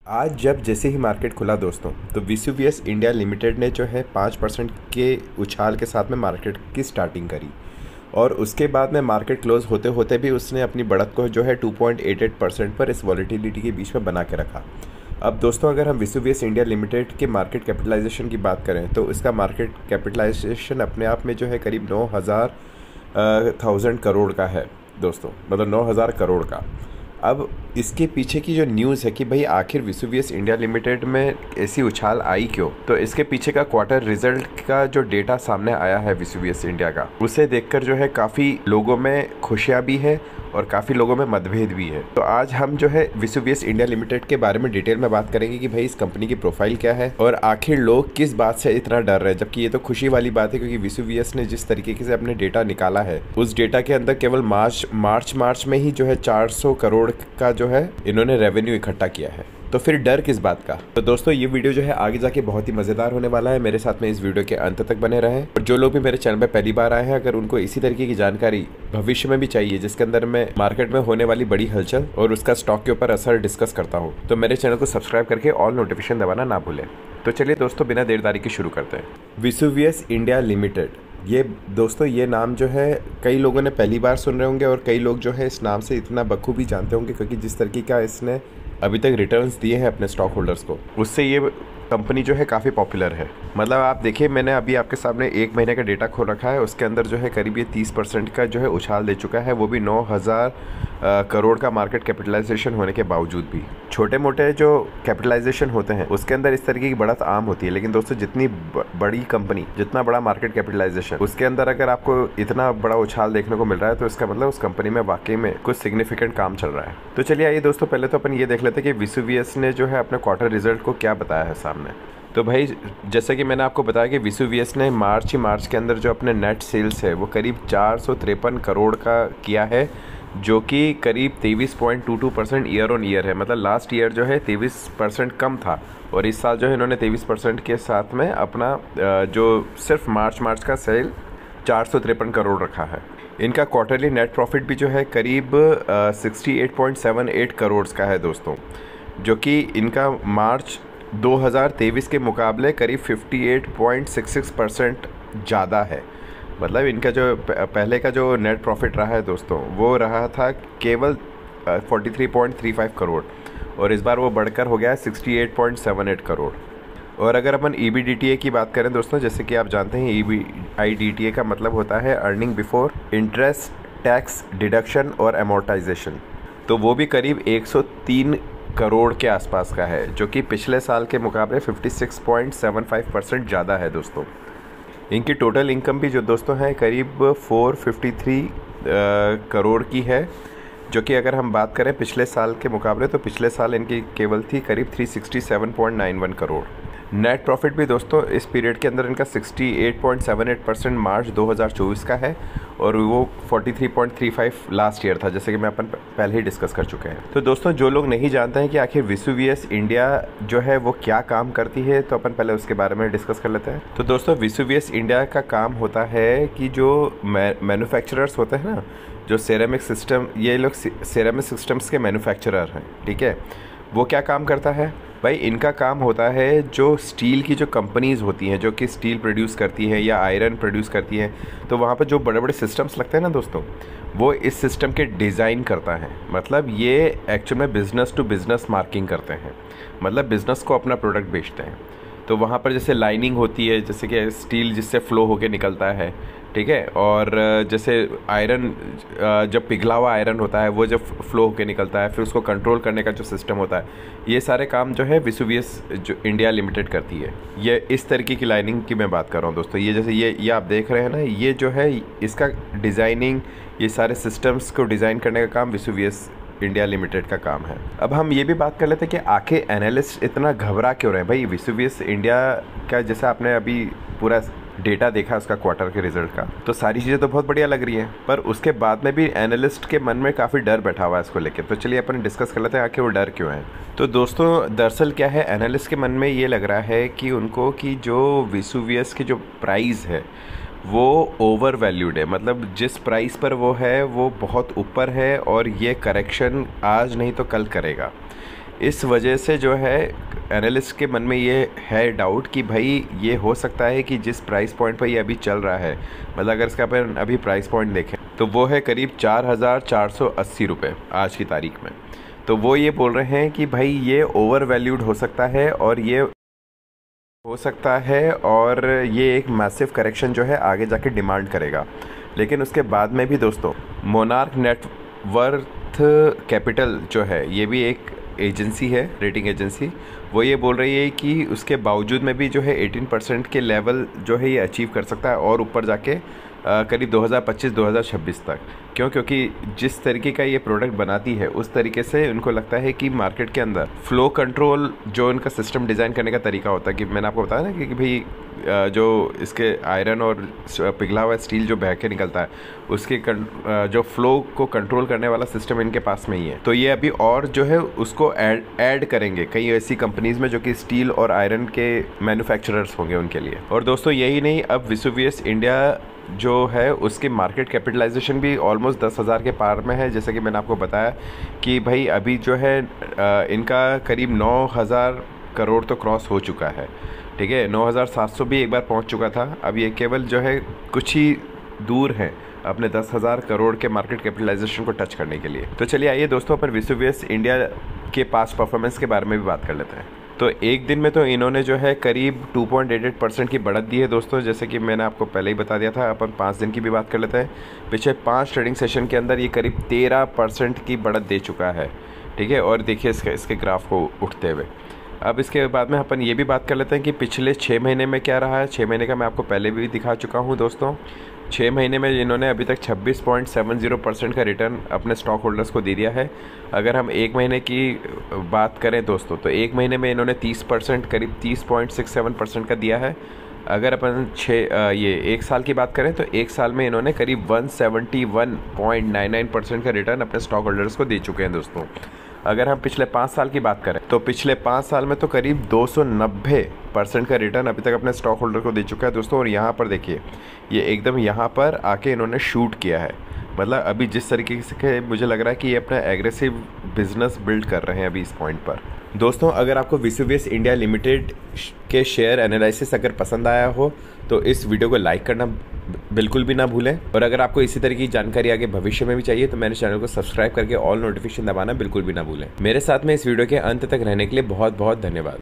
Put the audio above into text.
आज जब जैसे ही मार्केट खुला दोस्तों, तो वेसुवियस इंडिया लिमिटेड ने जो है 5% के उछाल के साथ में मार्केट की स्टार्टिंग करी। और उसके बाद में मार्केट क्लोज होते होते भी उसने अपनी बढ़त को जो है 2.88% पर इस वॉलेटिलिटी के बीच में बना के रखा। अब दोस्तों, अगर हम वेसुवियस इंडिया लिमिटेड के मार्केट कैपिटलाइजेशन की बात करें तो इसका मार्केट कैपिटलाइजेशन अपने आप में जो है करीब 9,000 करोड़ का है दोस्तों, मतलब 9,000 करोड़ का। अब इसके पीछे की जो न्यूज़ है कि भाई आखिर वेसुवियस इंडिया लिमिटेड में ऐसी उछाल आई क्यों, तो इसके पीछे का क्वार्टर रिजल्ट का जो डेटा सामने आया है वेसुवियस इंडिया का, उसे देखकर जो है काफ़ी लोगों में खुशियाँ भी है और काफ़ी लोगों में मतभेद भी है। तो आज हम जो है वेसुवियस इंडिया लिमिटेड के बारे में डिटेल में बात करेंगे कि भाई इस कंपनी की प्रोफाइल क्या है और आखिर लोग किस बात से इतना डर रहे हैं। जबकि ये तो खुशी वाली बात है, क्योंकि वेसुवियस ने जिस तरीके से अपने डेटा निकाला है, उस डेटा के अंदर केवल मार्च में ही जो है 400 करोड़ का जो है इन्होंने रेवेन्यू इकट्ठा किया है। तो फिर डर किस बात का। तो दोस्तों, ये वीडियो जो है आगे जाके बहुत ही मजेदार होने वाला है। मेरे साथ में इस वीडियो के अंत तक बने रहें। और जो लोग भी मेरे चैनल पे पहली बार आए हैं, अगर उनको इसी तरीके की जानकारी भविष्य में भी चाहिए जिसके अंदर मैं मार्केट में होने वाली बड़ी हलचल और उसका स्टॉक के ऊपर असर डिस्कस करता हूँ, तो मेरे चैनल को सब्सक्राइब करके ऑल नोटिफिकेशन दबाना ना भूलें। तो चलिए दोस्तों, बिना देरदारी के शुरू करते हैं। वेसुवियस इंडिया लिमिटेड, ये दोस्तों ये नाम जो है कई लोगों ने पहली बार सुन रहे होंगे और कई लोग जो है इस नाम से इतना बखूबी जानते होंगे, क्योंकि जिस तरीके का इसने अभी तक रिटर्न्स दिए हैं अपने स्टॉक होल्डर्स को, उससे ये कंपनी जो है काफ़ी पॉपुलर है। मतलब आप देखिए, मैंने अभी आपके सामने 1 महीने का डेटा खोल रखा है, उसके अंदर जो है करीब ये 30% का जो है उछाल दे चुका है, वो भी 9,000 करोड़ का मार्केट कैपिटलाइजेशन होने के बावजूद भी। छोटे मोटे जो कैपिटलाइजेशन होते हैं उसके अंदर इस तरीके की बढ़त आम होती है, लेकिन दोस्तों जितनी बड़ी कंपनी, जितना बड़ा मार्केट कैपिटलाइजेशन, उसके अंदर अगर आपको इतना बड़ा उछाल देखने को मिल रहा है तो इसका मतलब उस कंपनी में वाकई में कुछ सिग्निफिकेंट काम चल रहा है। तो चलिए आइए दोस्तों, पहले तो अपन ये देख लेते हैं कि वेसुवियस ने जो है अपने क्वार्टर रिजल्ट को क्या बताया है सामने। तो भाई, जैसे कि मैंने आपको बताया कि वेसुवियस ने मार्च के अंदर जो अपने नेट सेल्स है वो करीब 453 करोड़ का किया है, जो कि करीब 23.22% ईयर ऑन ईयर है। मतलब लास्ट ईयर जो है 23% कम था और इस साल जो है इन्होंने 23% के साथ में अपना जो सिर्फ मार्च का सेल 453 करोड़ रखा है। इनका क्वार्टरली नेट प्रॉफिट भी जो है करीब 68.78 करोड़ का है दोस्तों, जो कि इनका मार्च 2023 के मुकाबले करीब 58.66% ज़्यादा है। मतलब इनका जो पहले का जो नेट प्रॉफिट रहा है दोस्तों, वो रहा था केवल 43.35 करोड़ और इस बार वो बढ़कर हो गया है 68.78 करोड़। और अगर अपन EBITDA की बात करें दोस्तों, जैसे कि आप जानते हैं EBITDA का मतलब होता है earning before interest, tax, deduction और अमोर्टाइजेशन, तो वो भी करीब 103 करोड़ के आसपास का है, जो कि पिछले साल के मुकाबले 56.75% ज़्यादा है दोस्तों। इनकी टोटल इनकम भी जो दोस्तों है करीब 453 करोड़ की है, जो कि अगर हम बात करें पिछले साल के मुकाबले तो पिछले साल इनकी केवल थी करीब 367.91 करोड़। नेट प्रॉफिट भी दोस्तों इस पीरियड के अंदर इनका 68.78% मार्च 2024 का है और वो 43.35 लास्ट ईयर था, जैसे कि मैं अपन पहले ही डिस्कस कर चुके हैं। तो दोस्तों, जो लोग नहीं जानते हैं कि आखिर वेसुवियस इंडिया जो है वो क्या काम करती है, तो अपन पहले उसके बारे में डिस्कस कर लेते हैं। तो दोस्तों, वेसुवियस इंडिया का काम होता है कि जो मैन्युफैक्चरर्स होते हैं ना, जो सेरेमिक सिस्टम, ये लोग सेरेमिक सिस्टम्स के मैन्युफैक्चरर हैं, ठीक है। वो क्या काम करता है भाई, इनका काम होता है जो स्टील की जो कंपनीज़ होती हैं जो कि स्टील प्रोड्यूस करती हैं या आयरन प्रोड्यूस करती हैं, तो वहाँ पर जो बड़े बड़े सिस्टम्स लगते हैं ना दोस्तों, वो इस सिस्टम के डिज़ाइन करता है। मतलब ये एक्चुअल में बिज़नेस टू बिज़नेस मार्किंग करते हैं, मतलब बिज़नेस को अपना प्रोडक्ट बेचते हैं। तो वहाँ पर जैसे लाइनिंग होती है, जैसे कि स्टील जिससे फ्लो होके निकलता है, ठीक है, और जैसे आयरन, जब पिघला हुआ आयरन होता है वो जब फ्लो होके निकलता है, फिर उसको कंट्रोल करने का जो सिस्टम होता है, ये सारे काम जो है वेसुवियस जो इंडिया लिमिटेड करती है। ये इस तरीके की लाइनिंग की मैं बात कर रहा हूँ दोस्तों। ये जैसे ये आप देख रहे हैं ना, ये जो है इसका डिज़ाइनिंग, ये सारे सिस्टम्स को डिज़ाइन करने का काम वेसुवियस इंडिया लिमिटेड का काम है। अब हम ये भी बात कर लेते हैं कि आखिर एनालिस्ट इतना घबरा क्यों रहे हैं भाई वेसुवियस इंडिया का। जैसे आपने अभी पूरा डेटा देखा उसका क्वार्टर के रिजल्ट का, तो सारी चीज़ें तो बहुत बढ़िया लग रही हैं, पर उसके बाद में भी एनालिस्ट के मन में काफ़ी डर बैठा हुआ है इसको लेकर। तो चलिए अपन डिस्कस कर लेते हैं आखिर वो डर क्यों है। तो दोस्तों, दरअसल क्या है, एनालिस्ट के मन में ये लग रहा है कि उनको कि जो वेसुवियस की जो प्राइस है वो ओवर वैल्यूड है। मतलब जिस प्राइस पर वो है वो बहुत ऊपर है और ये करेक्शन आज नहीं तो कल करेगा। इस वजह से जो है एनालिस्ट के मन में ये है डाउट कि भाई ये हो सकता है कि जिस प्राइस पॉइंट पर ये अभी चल रहा है, मतलब अगर इसका अपन अभी प्राइस पॉइंट देखें तो वो है करीब 4,480 रुपये आज की तारीख में। तो वो ये बोल रहे हैं कि भाई ये ओवर वैल्यूड हो सकता है और ये हो सकता है और ये एक मैसिव करेक्शन जो है आगे जाके डिमांड करेगा। लेकिन उसके बाद में भी दोस्तों मोनार्क नेटवर्थ कैपिटल जो है, ये भी एक एजेंसी है, रेटिंग एजेंसी, वो ये बोल रही है कि उसके बावजूद में भी जो है 18% के लेवल जो है ये अचीव कर सकता है और ऊपर जाके करीब 2025-2026 तक। क्योंकि जिस तरीके का ये प्रोडक्ट बनाती है उस तरीके से उनको लगता है कि मार्केट के अंदर फ्लो कंट्रोल जो उनका सिस्टम डिज़ाइन करने का तरीका होता है, कि मैंने आपको बताया ना कि भाई जो इसके आयरन और पिघला हुआ स्टील जो बह के निकलता है उसके जो फ्लो को कंट्रोल करने वाला सिस्टम इनके पास में ही है। तो ये अभी और जो है उसको ऐड करेंगे कई ऐसी कंपनीज़ में जो कि स्टील और आयरन के मैन्युफैक्चरर्स होंगे उनके लिए। और दोस्तों यही नहीं, अब वेसुवियस इंडिया जो है उसकी मार्केट कैपिटलाइजेशन भी ऑलमोस्ट 10,000 के पार में है। जैसे कि मैंने आपको बताया कि भाई अभी जो है इनका करीब 9,000 करोड़ तो क्रॉस हो चुका है, ठीक है। 9,700 भी एक बार पहुंच चुका था। अब ये केवल जो है कुछ ही दूर है अपने 10,000 करोड़ के मार्केट कैपिटलाइजेशन को टच करने के लिए। तो चलिए आइए दोस्तों अपन वेसुवियस इंडिया के पास्ट परफॉर्मेंस के बारे में भी बात कर लेते हैं। तो एक दिन में तो इन्होंने जो है करीब 2.88% की बढ़त दी है दोस्तों, जैसे कि मैंने आपको पहले ही बता दिया था। अपन 5 दिन की भी बात कर लेते हैं। पिछले 5 ट्रेडिंग सेशन के अंदर ये करीब 13% की बढ़त दे चुका है, ठीक है। और देखिए इसके ग्राफ को उठते हुए। अब इसके बाद में अपन ये भी बात कर लेते हैं कि पिछले 6 महीने में क्या रहा है। 6 महीने का मैं आपको पहले भी दिखा चुका हूँ दोस्तों। 6 महीने में इन्होंने अभी तक 26.70% का रिटर्न अपने स्टॉक होल्डर्स को दे दिया है। अगर हम 1 महीने की बात करें दोस्तों तो 1 महीने में इन्होंने 30%, करीब 30.67% का दिया है। अगर अपन 1 साल की बात करें तो 1 साल में इन्होंने करीब 171.99% का रिटर्न अपने स्टॉक होल्डर्स को दे चुके हैं दोस्तों। अगर हम पिछले 5 साल की बात करें तो पिछले 5 साल में तो करीब 290% का रिटर्न अभी तक अपने स्टॉक होल्डर को दे चुका है दोस्तों। और यहाँ पर देखिए ये एकदम यहाँ पर आके इन्होंने शूट किया है। मतलब अभी जिस तरीके से मुझे लग रहा है कि ये अपना एग्रेसिव बिजनेस बिल्ड कर रहे हैं अभी इस पॉइंट पर। दोस्तों अगर आपको वेसुवियस इंडिया लिमिटेड के शेयर एनालिसिस अगर पसंद आया हो तो इस वीडियो को लाइक करना बिल्कुल भी ना भूलें। और अगर आपको इसी तरह की जानकारी आगे भविष्य में भी चाहिए तो मेरे चैनल को सब्सक्राइब करके ऑल नोटिफिकेशन दबाना बिल्कुल भी ना भूलें। मेरे साथ में इस वीडियो के अंत तक रहने के लिए बहुत बहुत धन्यवाद।